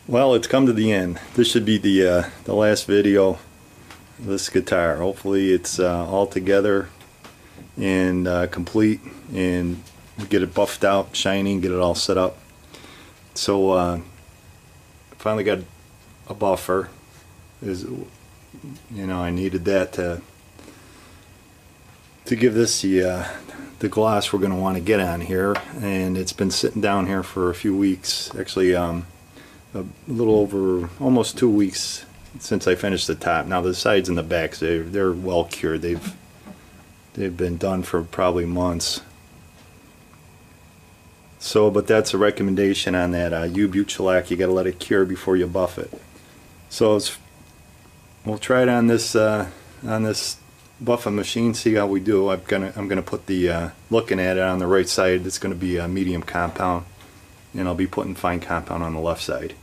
Well, it's come to the end. This should be the last video of this guitar. Hopefully it's all together and complete, and get it buffed out, shiny, get it all set up. So finally got a buffer. I needed that to give this the gloss we're going to want to get on here, and it's been sitting down here for a few weeks. Actually, a little over almost 2 weeks since I finished the top. Now the sides and the backs, they're well cured. They've been done for probably months. So, but that's a recommendation on that U-Butte shellac. You got to let it cure before you buff it. So we'll try it on this buffing machine, see how we do. I'm gonna put the looking at it on the right side. It's going to be a medium compound, and I'll be putting fine compound on the left side.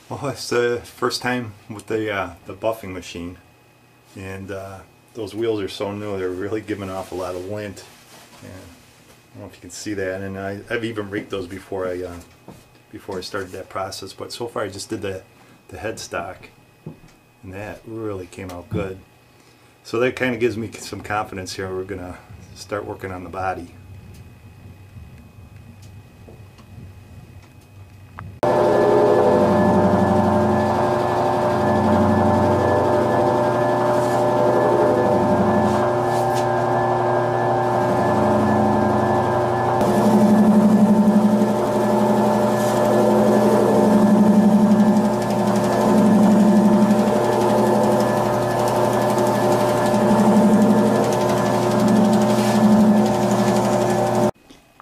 Well, it's the first time with the buffing machine, and those wheels are so new, they're really giving off a lot of lint. And I don't know if you can see that, and I've even raked those before I started that process, but so far I just did the headstock, and that really came out good. So that kind of gives me some confidence here. We're gonna start working on the body.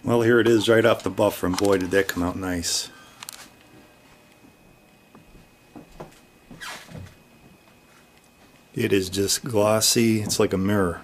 Well, here it is right off the buffer, and boy did that come out nice. It is just glossy, it's like a mirror.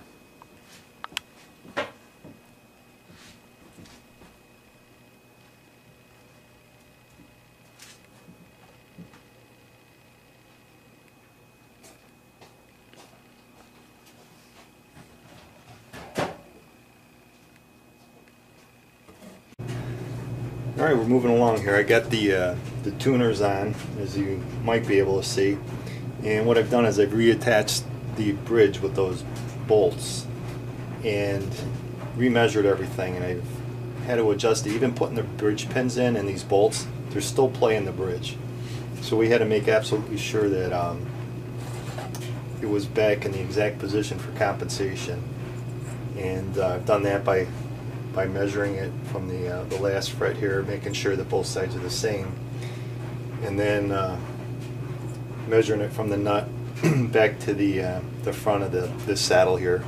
Alright, we're moving along here. I got the tuners on, as you might be able to see, and what I've done is I've reattached the bridge with those bolts and remeasured everything, and I've had to adjust it. Even putting the bridge pins in and these bolts, they're still playing the bridge. So we had to make absolutely sure that it was back in the exact position for compensation, and I've done that by measuring it from the last fret here, making sure that both sides are the same, and then measuring it from the nut back to the front of the saddle here.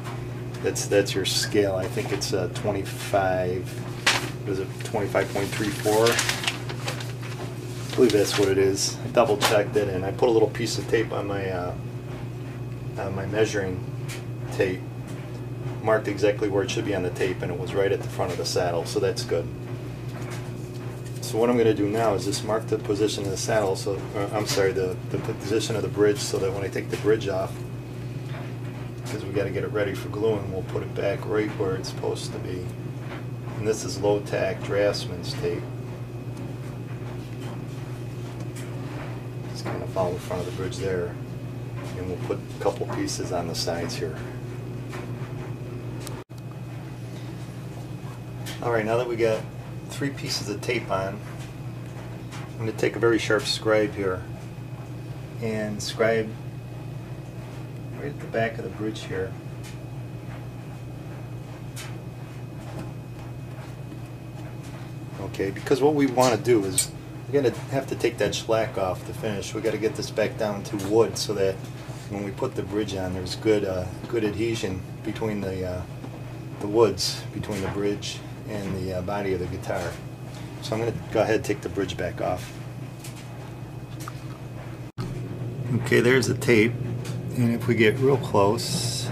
That's your scale. I think it's 25. What is it? 25.34. I believe that's what it is. I double checked it, and I put a little piece of tape on my measuring tape. Marked exactly where it should be on the tape, and it was right at the front of the saddle, so that's good. So what I'm going to do now is just mark the position of the saddle, so I'm sorry, the position of the bridge, so that when I take the bridge off, because we got to get it ready for gluing, we'll put it back right where it's supposed to be. And this is low tack draftsman's tape. Just kind of follow the front of the bridge there, and we'll put a couple pieces on the sides here. Alright, now that we got 3 pieces of tape on, I'm going to take a very sharp scribe here and scribe right at the back of the bridge here. Okay, because what we want to do is we're going to have to take that shellac off to finish. We've got to get this back down to wood so that when we put the bridge on, there's good adhesion between the woods, between the bridge and the body of the guitar. So I'm going to go ahead and take the bridge back off. Okay, there's the tape, and if we get real close,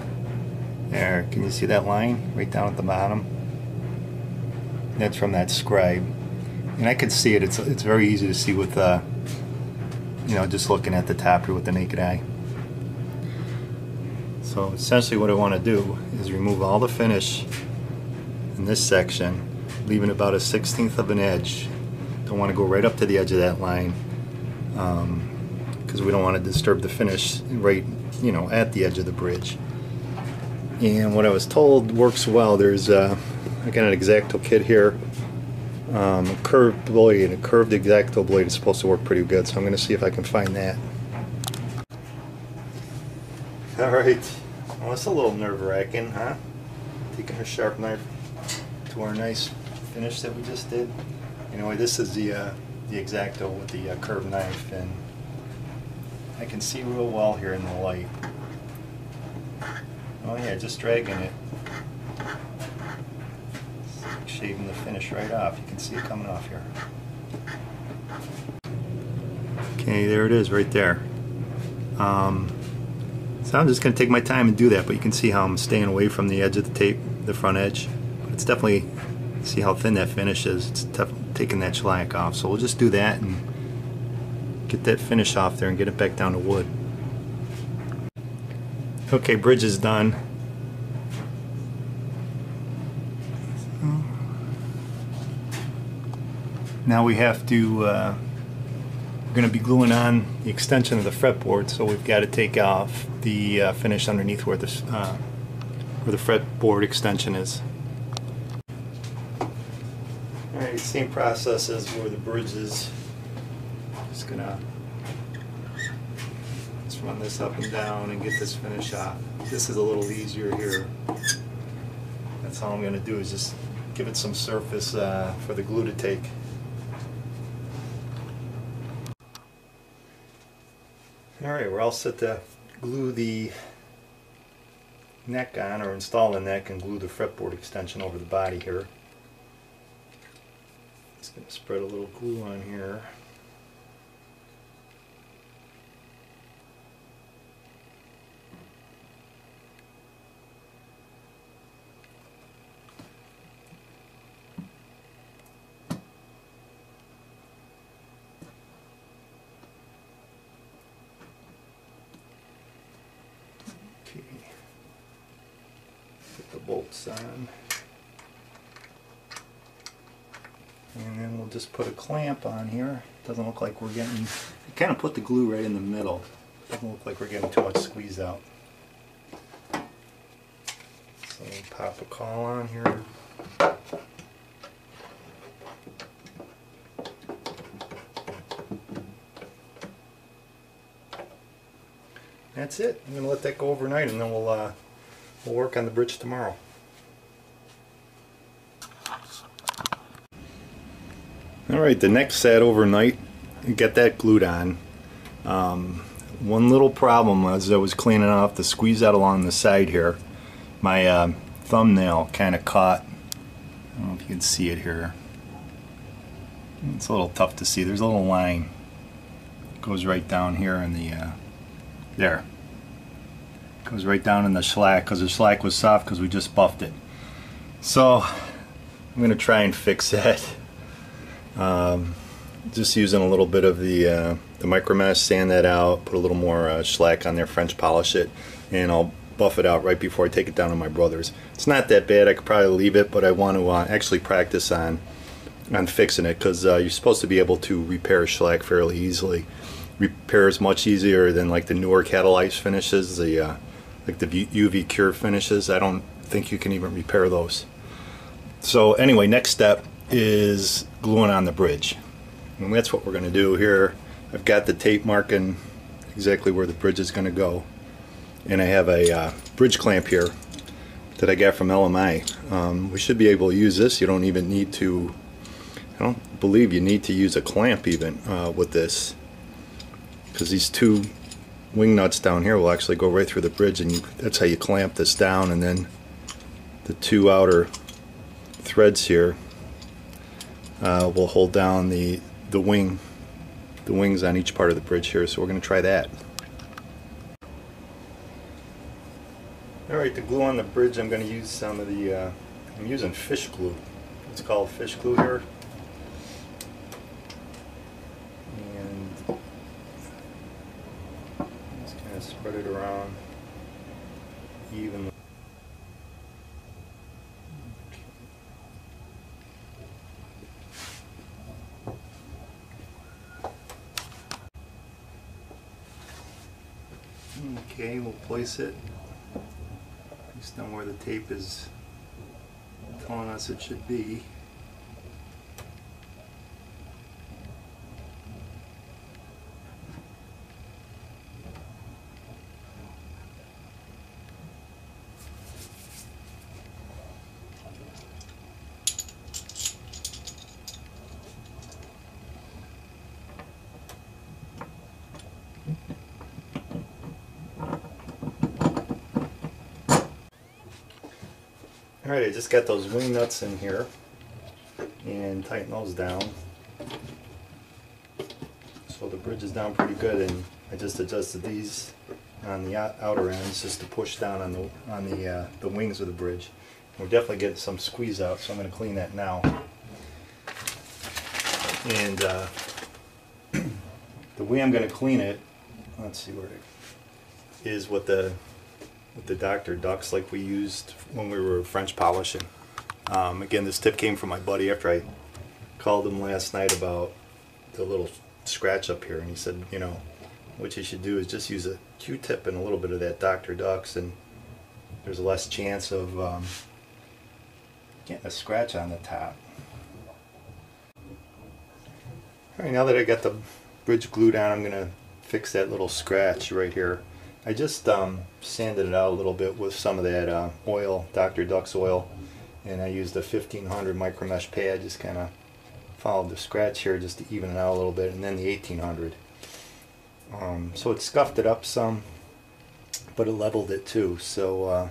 there, can you see that line right down at the bottom? That's from that scribe, and I can see it. It's very easy to see with you know, just looking at the top here with the naked eye. So essentially what I want to do is remove all the finish in this section, leaving about a 1/16 of an edge. Don't want to go right up to the edge of that line, because we don't want to disturb the finish right, you know, at the edge of the bridge. And what I was told works well, there's I got an X-Acto kit here, a curved blade, a curved X-Acto blade is supposed to work pretty good, so I'm going to see if I can find that. Alright, well, it's a little nerve-wracking, huh? Taking our sharp knife to our nice finish that we just did. Anyway, this is the X-Acto with the curved knife, and I can see real well here in the light. Oh yeah, just dragging it. It's like shaving the finish right off. You can see it coming off here. Okay, there it is right there. So I'm just going to take my time and do that, but you can see how I'm staying away from the edge of the tape, the front edge. But it's definitely, see how thin that finish is. It's taking that shellac off. So we'll just do that and get that finish off there and get it back down to wood. Okay, bridge is done. Now we have to, we're going to be gluing on the extension of the fretboard, so we've got to take off the finish underneath where the fretboard extension is. Alright, same process as where the bridge is. Just going to run this up and down and get this finish off. This is a little easier here. That's all I'm going to do, is just give it some surface for the glue to take. Alright, we're all set to glue the neck on, or install the neck and glue the fretboard extension over the body here. Just going to spread a little glue on here. Put the bolts on, and then we'll just put a clamp on here. Doesn't look like we're getting, kind of put the glue right in the middle. Doesn't look like we're getting too much squeeze out. So we'll pop a caul on here. That's it. I'm going to let that go overnight, and then we'll work on the bridge tomorrow. Alright, the neck sat overnight. Get that glued on. One little problem as I was cleaning off the squeeze out along the side here, my thumbnail kind of caught. I don't know if you can see it here. It's a little tough to see. There's a little line. It goes right down here in the there. Goes right down in the shellac, because the shellac was soft because we just buffed it. So I'm going to try and fix that. Just using a little bit of the micromesh, sand that out, put a little more shellac on there, French polish it, and I'll buff it out right before I take it down to my brother's. It's not that bad. I could probably leave it, but I want to actually practice on fixing it, because you're supposed to be able to repair shellac fairly easily. Repair is much easier than like the newer Catalyze finishes, like the UV Cure finishes. I don't think you can even repair those. So anyway, next step is gluing on the bridge, and that's what we're going to do here. I've got the tape marking exactly where the bridge is going to go, and I have a bridge clamp here that I got from LMI. We should be able to use this. You don't even need to, I don't believe you need to use a clamp even with this, because these two wing nuts down here will actually go right through the bridge, and that's how you clamp this down, and then the two outer threads here will hold down the wings on each part of the bridge here, so we're going to try that. Alright, the glue on the bridge, I'm going to use some of the, I'm using fish glue. It's called fish glue here. And just kind of spread it around evenly. Okay, we'll place it based on where the tape is telling us it should be. Alright, I just got those wing nuts in here and tighten those down. So the bridge is down pretty good, and I just adjusted these on the outer ends just to push down on the wings of the bridge. We're definitely getting some squeeze out, so I'm going to clean that now. And the way I'm going to clean it, let's see where it is, with the Dr. Ducks like we used when we were French polishing. Again, this tip came from my buddy after I called him last night about the little scratch up here, and he said, you know, what you should do is just use a Q-tip and a little bit of that Dr. Ducks, and there's less chance of getting a scratch on the top. Alright, now that I got the bridge glued on, I'm going to fix that little scratch right here. I just sanded it out a little bit with some of that oil, Dr. Ducks oil, and I used a 1500 micro mesh pad, just kind of followed the scratch here just to even it out a little bit, and then the 1800. So it scuffed it up some, but it leveled it too. So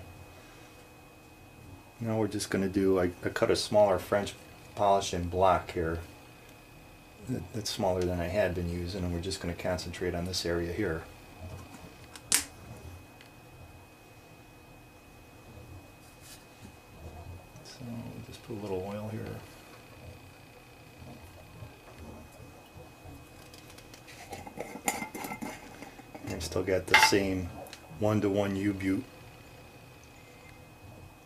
now we're just going to do, I cut a smaller French polishing block here. That's smaller than I had been using, and we're just going to concentrate on this area here. So just put a little oil here. And I still got the same 1:1 U-Butte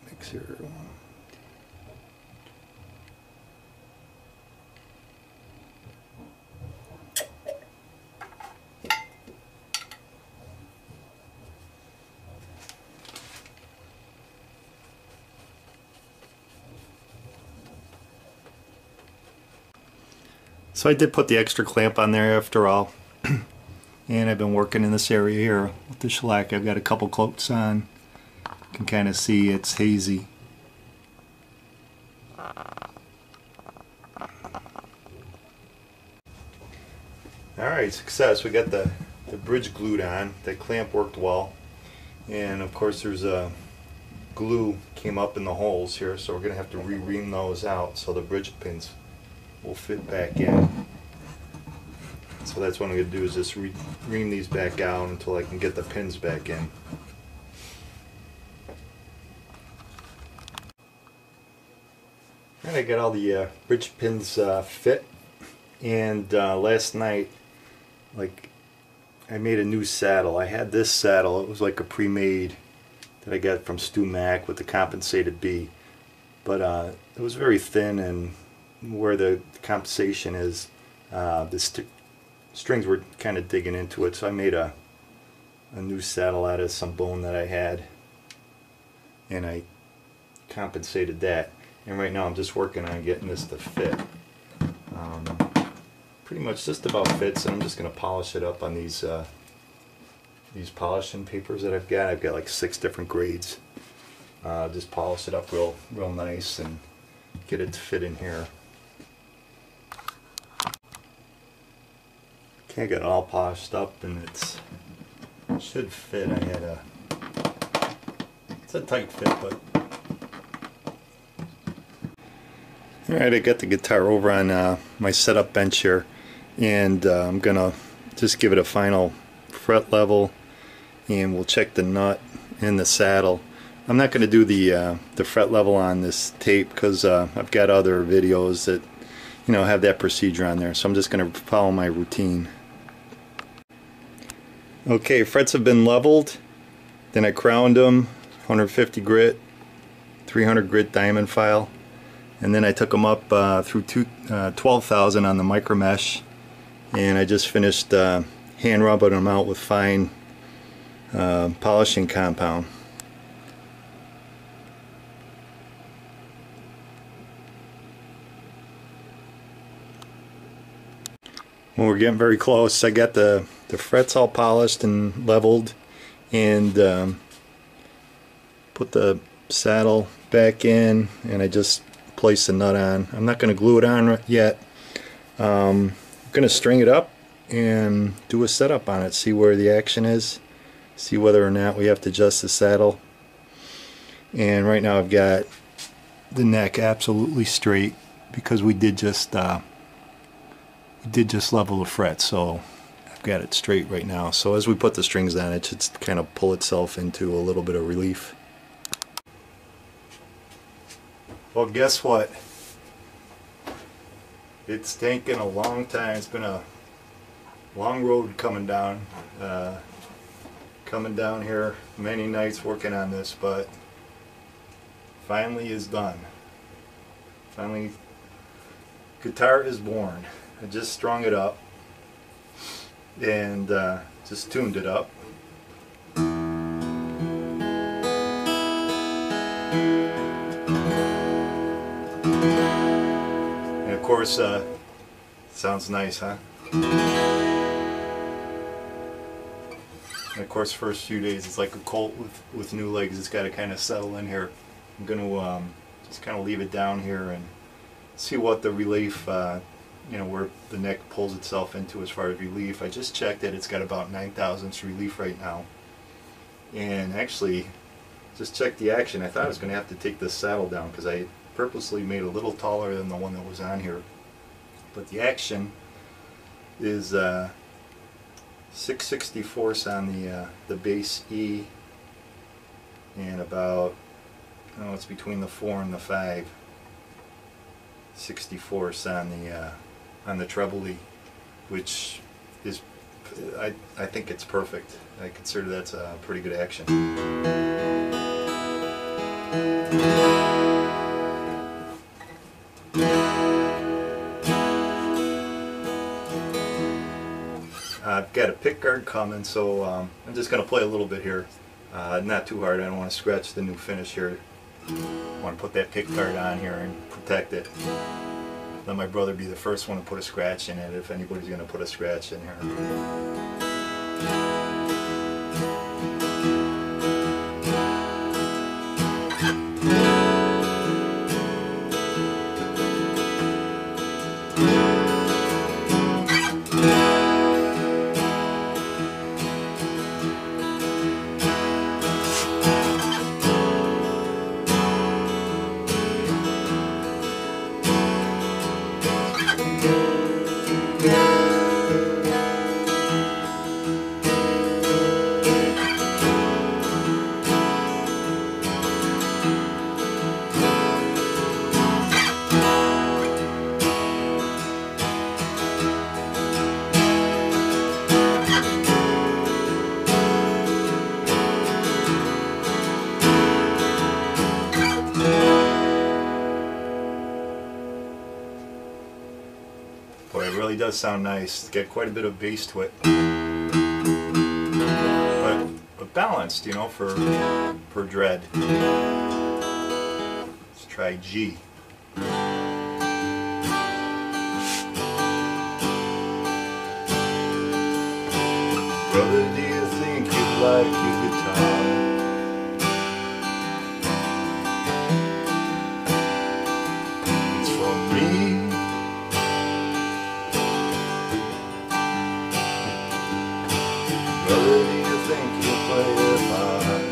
mixer. So I did put the extra clamp on there after all, and I've been working in this area here with the shellac. I've got a couple coats on. You can kind of see it's hazy. Alright, success. We got the bridge glued on. The clamp worked well, and of course there's a glue came up in the holes here, so we're going to have to re-ream those out so the bridge pins will fit back in. So that's what I'm going to do, is just ream these back out until I can get the pins back in. And I got all the bridge pins fit, and last night, like, I made a new saddle. I had this saddle, it was like a pre-made that I got from Stu Mack with the compensated B, but it was very thin, and where the compensation is, the strings were kind of digging into it, so I made a new saddle out of some bone that I had, and I compensated that, and right now I'm just working on getting this to fit. Pretty much just about fits, and I'm just going to polish it up on these polishing papers that I've got. I've got like 6 different grades. Just polish it up real nice and get it to fit in here. Okay, I got it all polished up, and it should fit. It's a tight fit, but Alright, I got the guitar over on my setup bench here, and I'm gonna just give it a final fret level, and we'll check the nut and the saddle. I'm not going to do the fret level on this tape because I've got other videos that have that procedure on there, so I'm just going to follow my routine. Okay, frets have been leveled, then I crowned them, 150 grit, 300 grit diamond file, and then I took them up through 12,000 on the micro mesh, and I just finished hand rubbing them out with fine polishing compound. Well, we're getting very close. I got the frets all polished and leveled, and put the saddle back in, and I just placed the nut on. I'm not going to glue it on yet. I'm going to string it up and do a setup on it, see where the action is, see whether or not we have to adjust the saddle. And right now I've got the neck absolutely straight because we did just level the fret, so I've got it straight right now. So as we put the strings on, it should kind of pull itself into a little bit of relief. Well, guess what? It's taken a long time. It's been a long road coming down here, many nights working on this, but finally is done. Finally, guitar is born. I just strung it up and just tuned it up. And of course, sounds nice, huh? And of course, first few days it's like a colt with new legs. It's got to kind of settle in here. I'm going to just kind of leave it down here and see what the relief, where the neck pulls itself into as far as relief. I just checked it. It's got about 9 thousandths relief right now. And actually, just checked the action. I thought I was going to have to take this saddle down because I purposely made it a little taller than the one that was on here. But the action is 6/64 on the base E, and about, it's between the 4 and the 5. 64ths on the treble E, which is, I think it's perfect. I consider that's a pretty good action. I've got a pick guard coming, so I'm just going to play a little bit here. Not too hard. I don't want to scratch the new finish here. I want to put that pick guard on here and protect it. Let my brother be the first one to put a scratch in it if anybody's going to put a scratch in here. Boy, it really does sound nice. It's got quite a bit of bass to it, but balanced, for dread. Let's try G. Brother, do you think you'd like your guitar? It's for me. Brother, do you think you'll play it hard?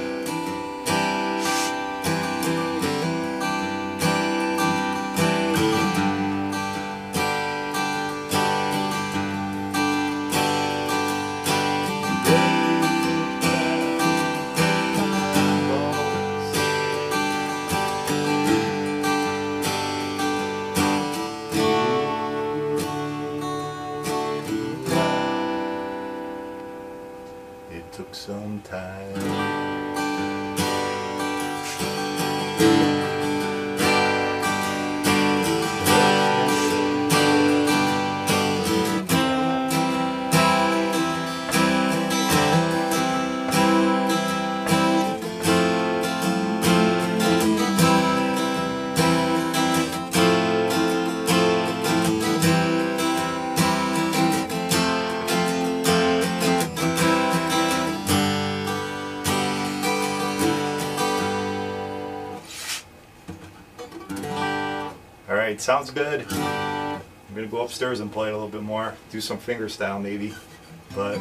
some time. Alright, sounds good. I'm going to go upstairs and play it a little bit more, do some fingerstyle maybe. But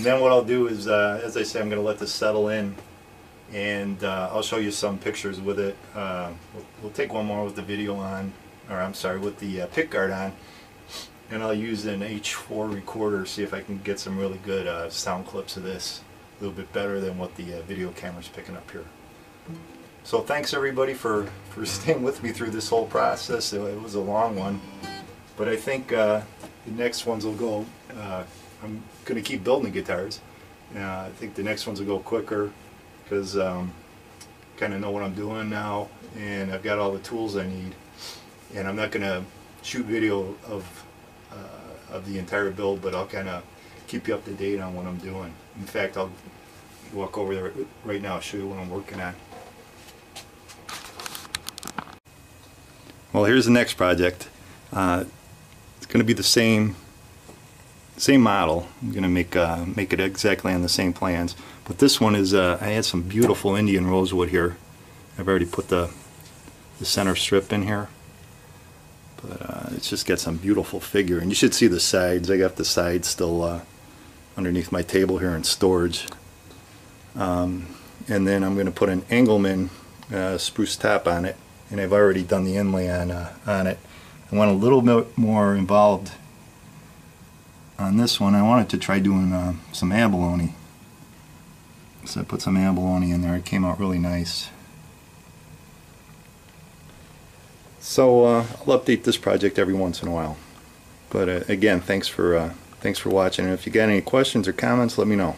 then what I'll do is, as I say, I'm going to let this settle in, and I'll show you some pictures with it. We'll take one more with the video on, or I'm sorry, with the pickguard on, and I'll use an H4 recorder, see if I can get some really good sound clips of this, a little bit better than what the video camera's picking up here. So thanks everybody for staying with me through this whole process. It was a long one, but I think the next ones will go, I'm going to keep building guitars. I think the next ones will go quicker because kind of know what I'm doing now, and I've got all the tools I need, and I'm not going to shoot video of the entire build, but I'll kind of keep you up to date on what I'm doing. In fact, I'll walk over there right now and show you what I'm working on. Well, here's the next project. It's going to be the same model. I'm going to make it exactly on the same plans. But this one is, I had some beautiful Indian rosewood here. I've already put the center strip in here. But it's just got some beautiful figure. And you should see the sides. I got the sides still underneath my table here in storage. And then I'm going to put an Engelmann spruce top on it. And I've already done the inlay on it. I want a little bit more involved on this one. I wanted to try doing some abalone. So I put some abalone in there. It came out really nice. So I'll update this project every once in a while. But again, thanks for watching. And if you got any questions or comments, let me know.